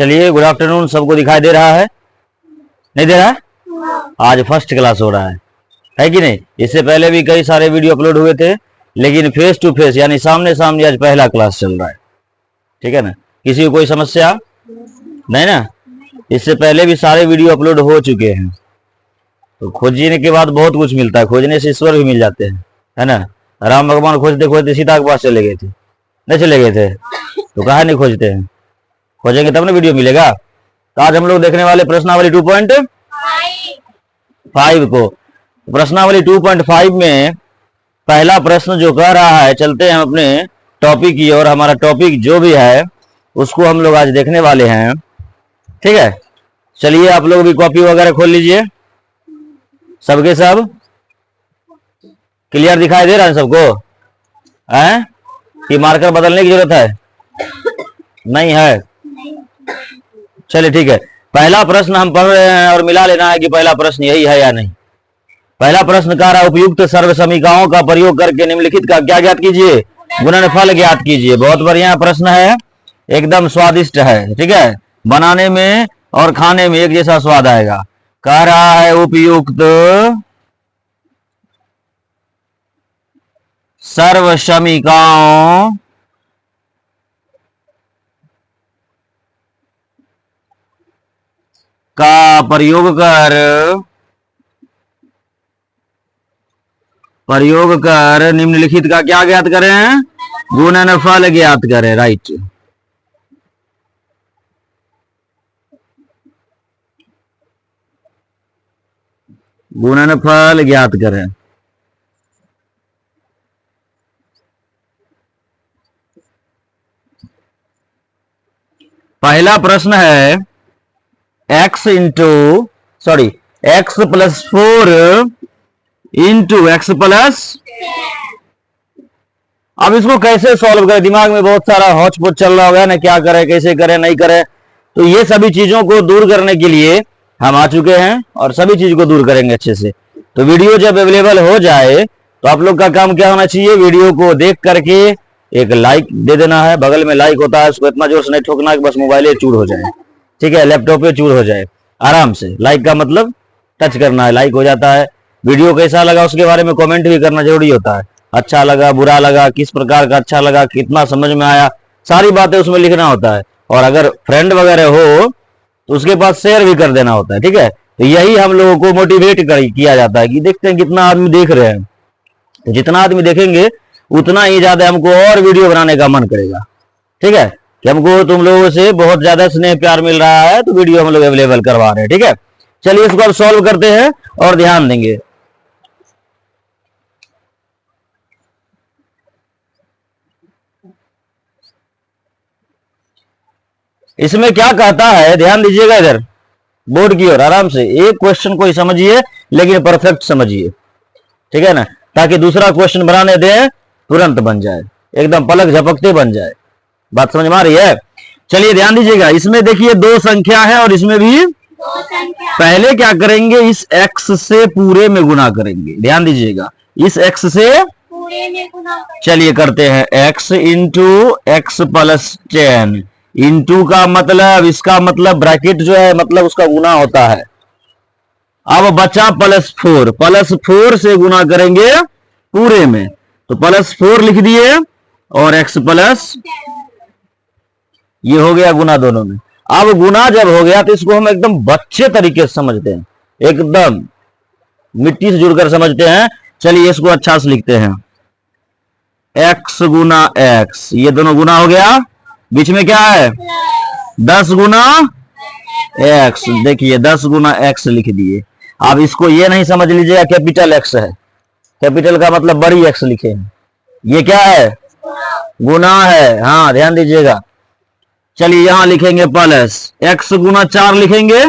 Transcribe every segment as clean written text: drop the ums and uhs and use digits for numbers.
चलिए, good afternoon. सबको दिखाई दे रहा है? नहीं दे रहा है? आज फर्स्ट क्लास हो रहा है कि नहीं? इससे पहले भी कई सारे वीडियो अपलोड हुए थे, लेकिन फेस टू फेस यानी सामने सामने आज पहला क्लास चल रहा है। ठीक है ना? किसी को कोई समस्या नहीं ना? इससे पहले भी सारे वीडियो अपलोड हो चुके हैं। तो खोजने के बाद बहुत कुछ मिलता है, खोजने से ईश्वर भी मिल जाते हैं, है ना? राम भगवान खोजते खोजते सीता के पास चले गए थे, नहीं चले गए थे? तो कहा नहीं खोजते हैं? खोजेंगे तब ना वीडियो मिलेगा। तो आज हम लोग देखने वाले प्रश्नावली 2.5 को। प्रश्नावली 2.5 में पहला प्रश्न जो कह रहा है, चलते हैं अपने टॉपिक की ओर। हमारा टॉपिक जो भी है उसको हम लोग आज देखने वाले हैं। ठीक है, चलिए आप लोग भी कॉपी वगैरह खोल लीजिए। सबके सब क्लियर दिखाई दे रहा है सबको? हैं कि मार्कर बदलने की जरूरत है? नहीं है? चलिए ठीक है। पहला प्रश्न हम पढ़ रहे हैं और मिला लेना है कि पहला प्रश्न यही है या नहीं। पहला प्रश्न कह रहा है, उपयुक्त सर्व समीकरणों का प्रयोग करके निम्नलिखित का क्या ज्ञात कीजिए? गुणनफल ज्ञात कीजिए। बहुत बढ़िया प्रश्न है, एकदम स्वादिष्ट है। ठीक है, बनाने में और खाने में एक जैसा स्वाद आएगा। कह रहा है उपयुक्त सर्व समीकरणों का प्रयोग कर निम्नलिखित का क्या ज्ञात करें? गुणनफल ज्ञात करें। राइट, गुणनफल ज्ञात करें। पहला प्रश्न है x plus 4 into x plus. अब इसको कैसे सॉल्व करें? दिमाग में बहुत सारा हौच पौच चल रहा होगा ना, क्या करें, कैसे करें, नहीं करें। तो ये सभी चीजों को दूर करने के लिए हम आ चुके हैं और सभी चीज को दूर करेंगे अच्छे से। तो वीडियो जब अवेलेबल हो जाए तो आप लोग का काम क्या होना चाहिए? वीडियो को देख करके एक लाइक दे देना है। बगल में लाइक होता है, उसको इतना जोर से नहीं ठोकना कि बस मोबाइल चूर हो जाए। ठीक है, लैपटॉप पे चूर हो जाए। आराम से लाइक का मतलब टच करना है, लाइक हो जाता है। वीडियो कैसा लगा उसके बारे में कमेंट भी करना जरूरी होता है। अच्छा लगा, बुरा लगा, किस प्रकार का अच्छा लगा, कितना समझ में आया, सारी बातें उसमें लिखना होता है। और अगर फ्रेंड वगैरह हो तो उसके पास शेयर भी कर देना होता है। ठीक है, तो यही हम लोगों को मोटिवेट किया जाता है कि देखते हैं कितना आदमी देख रहे हैं। तो जितना आदमी देखेंगे उतना ही ज्यादा हमको और वीडियो बनाने का मन करेगा। ठीक है, कि हमको तुम लोगों से बहुत ज्यादा स्नेह प्यार मिल रहा है, तो वीडियो हम लोग अवेलेबल करवा रहे हैं। ठीक है, चलिए इसको अब सॉल्व करते हैं और ध्यान देंगे। इसमें क्या कहता है, ध्यान दीजिएगा इधर बोर्ड की ओर। आराम से एक क्वेश्चन को ही समझिए, लेकिन परफेक्ट समझिए। ठीक है ना, ताकि दूसरा क्वेश्चन बनाने दें तुरंत बन जाए, एकदम पलक झपकते बन जाए। बात समझ में आ रही है? चलिए ध्यान दीजिएगा। इसमें देखिए दो संख्या है और इसमें भी पहले क्या करेंगे? इस x से पूरे में गुना करेंगे। ध्यान दीजिएगा, इस x से पूरे में गुना। चलिए करते हैं, x into x plus 10 into का मतलब, इसका मतलब ब्रैकेट जो है मतलब उसका गुना होता है। अब बचा +4 से गुना करेंगे पूरे में, तो +4 लिख दिए और x प्लस, ये हो गया गुना दोनों में। अब गुना जब हो गया तो इसको हम एकदम बच्चे तरीके से समझते हैं, एकदम मिट्टी से जुड़कर समझते हैं। चलिए इसको अच्छा से लिखते हैं, x गुना x, ये दोनों गुना हो गया। बीच में क्या है? 10 गुना x। देखिए 10 गुना x लिख दिए। अब इसको ये नहीं समझ लीजिएगा कैपिटल X है, कैपिटल का मतलब बड़ी X लिखे हैं। ये क्या है? गुना है। हाँ ध्यान दीजिएगा। चलिए यहां लिखेंगे प्लस, x गुना 4 लिखेंगे।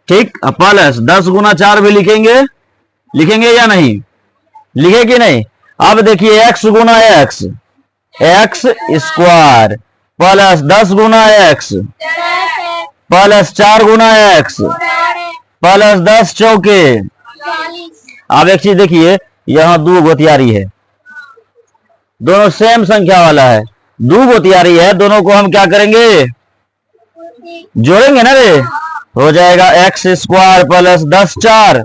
ठीक, प्लस 10 गुना 4 भी लिखेंगे या नहीं? लिखे कि नहीं? अब देखिए x गुना x स्क्वायर प्लस 10 गुना x प्लस 4 गुना x प्लस 10 चौके। अब एक चीज देखिए, यहां 2 गोतियारी है, दोनों सेम संख्या वाला है, 2 गोतियारी है, दोनों को हम क्या करेंगे? जोड़ेंगे ना रे, हो जाएगा x square plus 10 4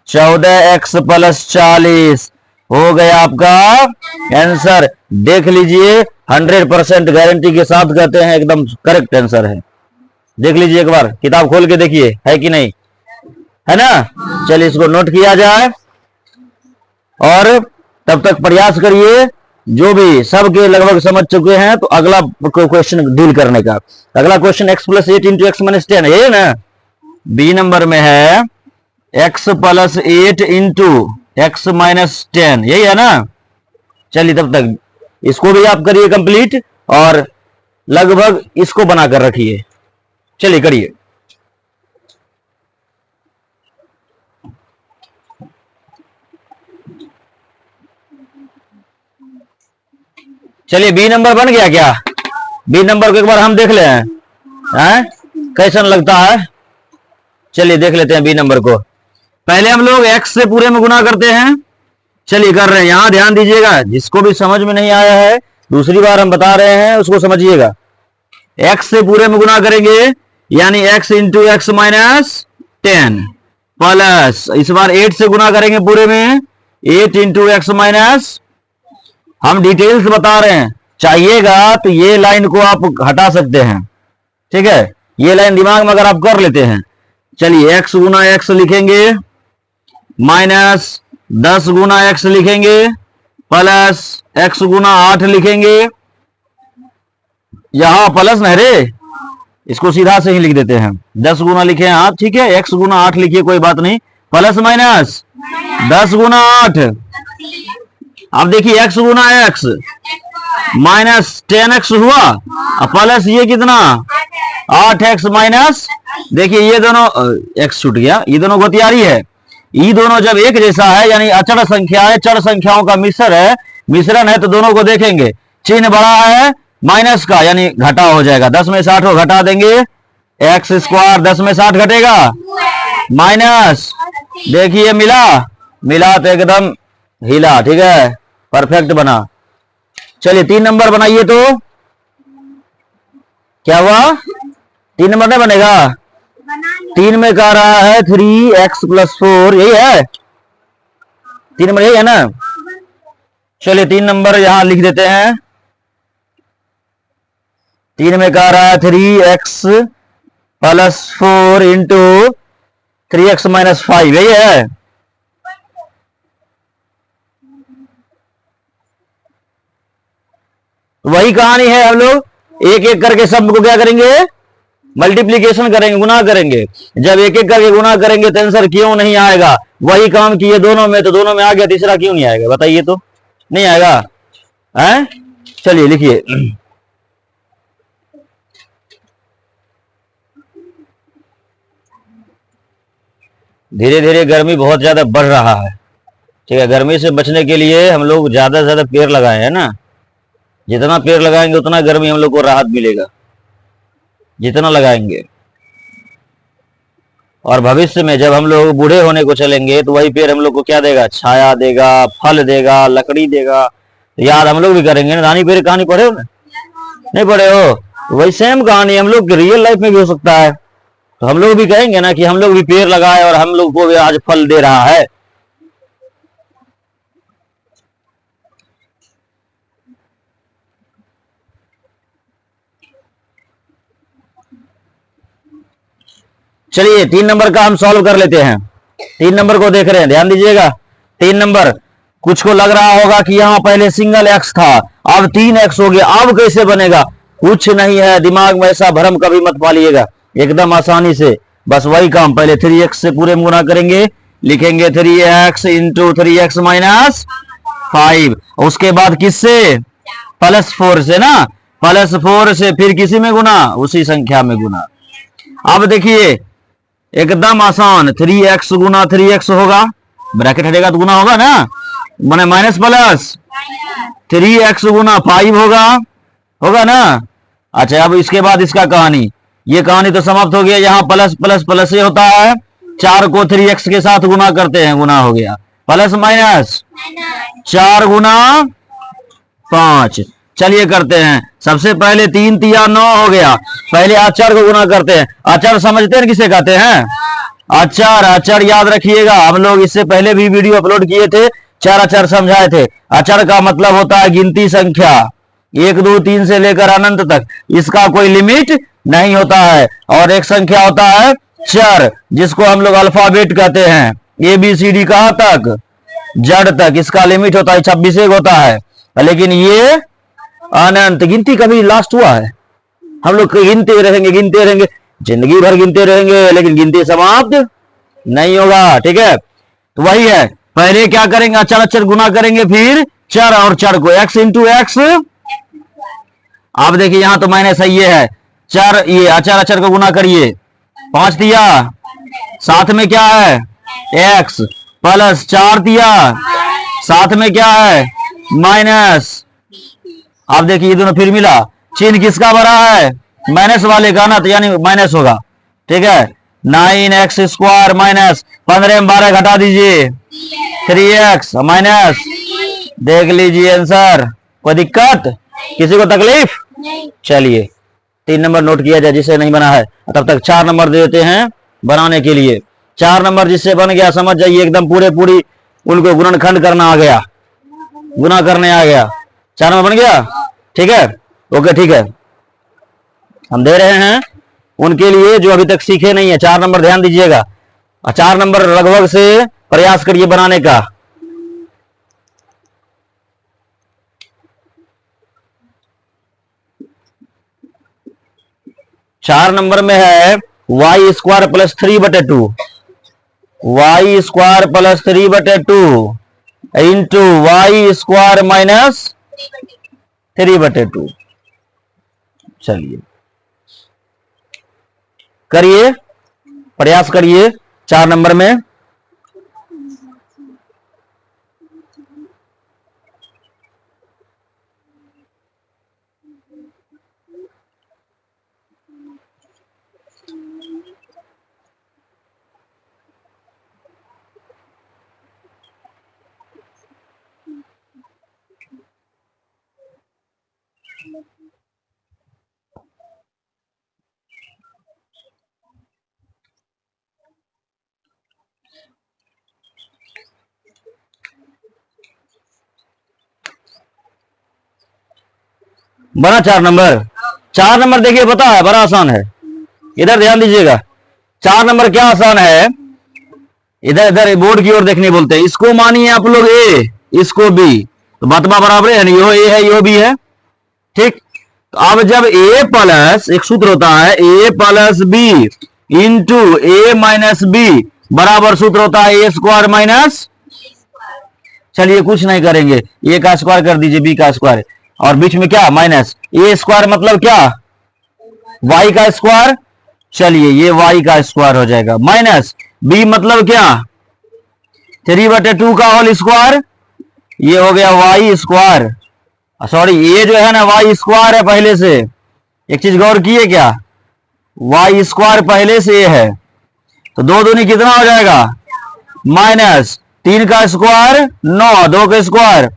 14x plus 40 हो गया आपका आंसर। देख लीजिए 100% गारंटी के साथ कहते हैं एकदम करेक्ट आंसर है। देख लीजिए एक बार किताब खोल के देखिए है कि नहीं, है ना। चलिए इसको नोट किया जाए और तब तक प्रयास करिए, जो भी सबके लगभग समझ चुके हैं तो अगला क्वेश्चन डील करने का। अगला question x plus 8 into x minus 10 है ना, बी नंबर में है x plus 8 into x minus 10, यही है ना। चलिए तब तक इसको भी आप करिए कंप्लीट और लगभग इसको बनाकर रखिए। चलिए करिए। चलिए बी नंबर बन गया क्या? बी नंबर को एक बार हम देख ले हैं कैसन लगता है। चलिए देख लेते हैं बी नंबर को। पहले हम लोग x से पूरे में गुना करते हैं। चलिए कर रहे हैं, यहां ध्यान दीजिएगा, जिसको भी समझ में नहीं आया है दूसरी बार हम बता रहे हैं उसको समझिएगा। x से पूरे में गुना करेंगे यानी x into x minus 10 plus इस बार 8 से गुना करेंगे पूरे में 8 इंटू एक्स माइनस, हम डिटेल्स बता रहे हैं, चाहिएगा तो ये लाइन को आप हटा सकते हैं, ठीक है। ये लाइन दिमाग में अगर आप कर लेते हैं। चलिए x गुना एक्स लिखेंगे माइनस 10 गुना x लिखेंगे प्लस x गुना 8 लिखेंगे। यहां प्लस नहीं रे, इसको सीधा से ही लिख देते हैं। 10 गुना लिखे हैं आप, ठीक है। x गुना 8 लिखिए, कोई बात नहीं। प्लस माइनस 10 गुना 8, अब देखिए x गुना x माइनस 10x हुआ, प्लस ये कितना 8x माइनस, देखिए ये दोनों x छूट गया, ये दोनों गोतियारी है। ये दोनों जब एक जैसा है यानी अचर संख्या है, चर संख्याओं का मिश्रण है तो दोनों को देखेंगे, चिन्ह बड़ा है माइनस का यानी घटा हो जाएगा। 10 में 60 को घटा देंगे, एक्स स्क्वायर 10 में 60 घटेगा माइनस, देखिए मिला तो एकदम हिला, ठीक है, परफेक्ट बना। चलिए 3 नंबर बनाइए तो क्या हुआ, 3 नंबर नहीं बनेगा। 3 में कह रहा है 3x प्लस 4, यही है 3 नंबर, यही है ना। चलिए 3 नंबर यहां लिख देते हैं। 3 में कह रहा है 3x plus 4 into 3x minus 5, यही है। वही कहानी है, हम लोग एक एक करके सब को क्या करेंगे, मल्टीप्लीकेशन करेंगे, गुना करेंगे। जब एक एक करके गुना करेंगे तो आंसर क्यों नहीं आएगा। वही काम किए दोनों में तो दोनों में आ गया, तीसरा क्यों नहीं आएगा बताइए, तो नहीं आएगा है। चलिए लिखिए, धीरे धीरे गर्मी बहुत ज्यादा बढ़ रहा है, ठीक है। गर्मी से बचने के लिए हम लोग ज्यादा से ज्यादा पेड़ लगाए हैं ना, जितना पेड़ लगाएंगे उतना गर्मी हम लोग को राहत मिलेगा, जितना लगाएंगे। और भविष्य में जब हम लोग बूढ़े होने को चलेंगे तो वही पेड़ हम लोग को क्या देगा, छाया देगा, फल देगा, लकड़ी देगा। तो याद हम लोग भी करेंगे ना। रानी पेड़ कहानी पढ़े हो ना, नहीं पढ़े हो, तो वही सेम कहानी हम लोग रियल लाइफ में भी हो सकता है। तो हम लोग भी कहेंगे ना कि हम लोग भी पेड़ लगाए और हम लोग को भी आज फल दे रहा है। चलिए 3 नंबर का हम सॉल्व कर लेते हैं। 3 नंबर को देख रहे हैं, ध्यान दीजिएगा। 3 नंबर, कुछ को लग रहा होगा कि यहाँ पहले सिंगल x था अब 3x हो गया, अब कैसे बनेगा। कुछ नहीं है, दिमाग में ऐसा भ्रम कभी मत पालिएगा, एकदम आसानी से बस वही काम। पहले 3x से पूरे में गुना करेंगे, लिखेंगे 3x इंटू 3x माइनस 5, उसके बाद किससे, प्लस 4 से ना, प्लस 4 से फिर किसी में गुना, उसी संख्या में गुना। अब देखिए एकदम आसान, 3x गुना 3x होगा, ब्रैकेट हटेगा तो गुना होगा ना, माने माइनस प्लस 3x गुना 5 होगा ना। अच्छा अब इसके बाद इसका कहानी, ये कहानी तो समाप्त हो गया। यहाँ प्लस प्लस प्लस ये होता है, 4 को 3x के साथ गुना करते हैं, गुना हो गया, प्लस माइनस 4 गुना 5, चलिए करते हैं। सबसे पहले 3 तिया 9 हो गया। पहले आचार को गुना करते हैं। आचार समझते हैं किसे कहते हैं? आचार। आचार याद रखिएगा, हम लोग इससे पहले भी वीडियो अपलोड किए थे, 4 आचार समझाए थे। आचार का मतलब होता है गिनती संख्या, 1 2 3 से लेकर अनंत तक, इसका कोई लिमिट नहीं होता है। और एक संख्या होता है चर, जिसको हम लोग अल्फाबेट कहते हैं, ABCD कहां तक? जड़ तक, इसका लिमिट होता है 26 होता है। लेकिन ये अनंत, गिनती कभी लास्ट हुआ है? हम लोग गिनते रहेंगे, जिंदगी भर गिनते रहेंगे, लेकिन गिनती समाप्त नहीं होगा। ठीक है, तो वही है, पहले क्या करेंगे? अचर अचर गुना करेंगे, फिर चर और चर को x इंटू एक्स। आप देखिए यहां तो मैंने सही है, चर, ये अचर अचर को गुना करिए, 5 दिया, साथ में क्या है? x प्लस 4 दिया, साथ में क्या है? माइनस। आप देखिए ये दोनों फिर मिला, चिन्ह किसका बड़ा है? माइनस वाले का ना, तो यानी माइनस होगा। ठीक है, 9x स्क्वायर माइनस 15 में 12 घटा दीजिए, 3x माइनस। देख लीजिए आंसर। कोई दिक्कत? किसी को तकलीफ? चलिए 3 नंबर नोट किया जाए जिसे नहीं बना है। तब तक 4 नंबर दे देते हैं बनाने के लिए। 4 नंबर जिससे बन गया समझ जाइए, एकदम पूरी उनको गुणनखंड करना आ गया, गुना करने आ गया। 4 नंबर बन गया। ठीक है, ओके ठीक है, हम दे रहे हैं उनके लिए जो अभी तक सीखे नहीं है। 4 नंबर ध्यान दीजिएगा, 4 नंबर लगभग से प्रयास करिए बनाने का। चार नंबर में है y square plus 3/2, y square plus 3/2 into y square minus 3/2। चलिए करिए, प्रयास करिए 4 नंबर में। बना 4 नंबर। 4 नंबर देखिए पता है बड़ा आसान है, इधर ध्यान दीजिएगा। 4 नंबर क्या आसान है, इधर इधर बोर्ड की ओर देखने बोलते हैं। इसको मानिए आप लोग ए, इसको बी, तो बातमा बराबर है, यो ए है यो बी है। ठीक, तो अब जब ए प्लस, एक सूत्र होता है ए प्लस बी इंटू ए माइनस बी बराबर सूत्र होता है ए स्क्वायर माइनस। चलिए कुछ नहीं करेंगे, ए का स्क्वायर कर दीजिए बी का स्क्वायर, और बीच में क्या? माइनस। ए स्क्वायर मतलब क्या? वाई का स्क्वायर। चलिए ये वाई का स्क्वायर हो जाएगा, माइनस बी मतलब क्या? 3/2 का होल स्क्वायर, ये हो गया वाई स्क्वायर। सॉरी, ये जो है ना वाई स्क्वायर है पहले से। एक चीज गौर किए क्या? वाई स्क्वायर पहले से ये है, तो 2 दूनी कितना हो जाएगा? माइनस 3 का स्क्वायर 9, 2 का स्क्वायर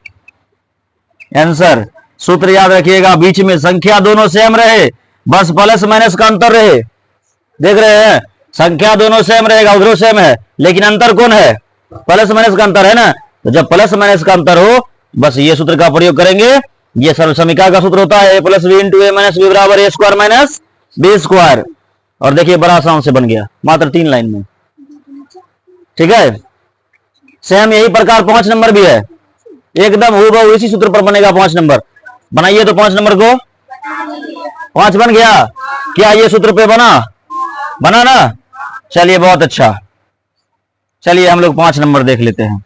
आंसर। सूत्र याद रखिएगा, बीच में संख्या दोनों सेम रहे, बस प्लस माइनस का अंतर रहे। देख रहे हैं, संख्या दोनों सेम रहेगा, उधरों सेम है, लेकिन अंतर कौन है? प्लस माइनस का अंतर है ना। तो जब प्लस माइनस का अंतर हो, बस ये सूत्र का प्रयोग करेंगे। ये सरल समीकरण का सूत्र होता है ए प्लस बी इंटू ए माइनस बी बराबर ए स्क्वायर माइनस बी स्क्वायर। और देखिए बड़ा आसान से बन गया, मात्र 3 लाइन में। ठीक है, सेम यही प्रकार 5 नंबर भी है, एकदम हूबहू इसी सूत्र पर बनेगा 5 नंबर। बनाइए तो 5 नंबर को, 5 बन गया क्या? ये सूत्र पे बना ना। चलिए बहुत अच्छा, चलिए हम लोग 5 नंबर देख लेते हैं।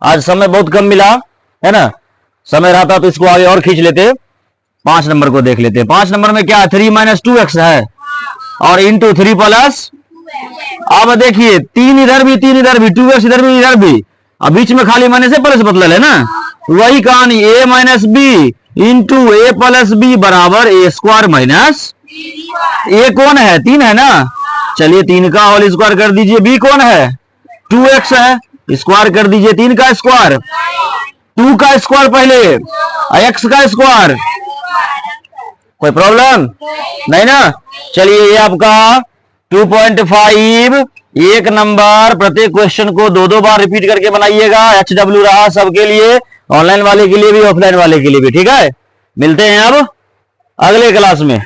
आज समय बहुत कम मिला है ना, समय रहता तो इसको आगे और खींच लेते। 5 नंबर को देख लेते हैं। 5 नंबर में क्या है? 3 माइनस 2x है, और इंटू 3 प्लस। अब देखिए 3 इधर भी 3 इधर भी, 2x इधर भी, अब बीच में खाली माइनस से प्लस बदल है ना। वही कहानी, ए माइनस बी इंटू ए प्लस बी बराबर ए स्क्वायर माइनस। ए कौन है? 3 है ना। चलिए 3 का होल स्क्वायर कर दीजिए। बी कौन है? 2x है, स्क्वायर कर दीजिए 3 का स्क्वायर। 2 का स्क्वायर पहले, x का स्क्वायर, कोई प्रॉब्लम नहीं ना। चलिए ये आपका 2.5, एक नंबर। प्रत्येक क्वेश्चन को दो दो बार रिपीट करके बनाइएगा। HW रहा सबके लिए, ऑनलाइन वाले के लिए भी, ऑफलाइन वाले के लिए भी, ठीक है। मिलते हैं अब अगले क्लास में।